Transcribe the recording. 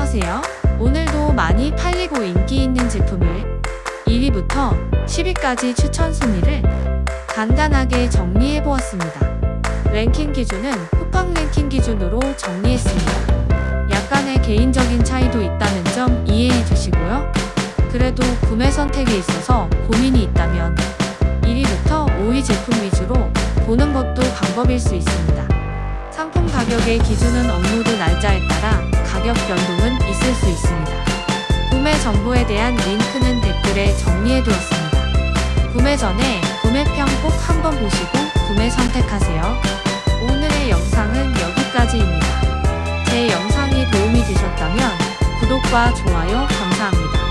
안녕하세요. 오늘도 많이 팔리고 인기 있는 제품을 1위부터 10위까지 추천 순위를 간단하게 정리해보았습니다. 랭킹 기준은 쿠팡 랭킹 기준으로 정리했습니다. 약간의 개인적인 차이도 있다는 점 이해해 주시고요. 그래도 구매 선택에 있어서 고민이 있다면 1위부터 5위 제품 위주로 보는 것도 방법일 수 있습니다. 상품 가격의 기준은 업로드 날짜에 따라 가격 변동은 있을 수 있습니다. 구매 정보에 대한 링크는 댓글에 정리해두었습니다. 구매 전에 구매평 꼭 한번 보시고 구매 선택하세요. 오늘의 영상은 여기까지입니다. 제 영상이 도움이 되셨다면 구독과 좋아요 감사합니다.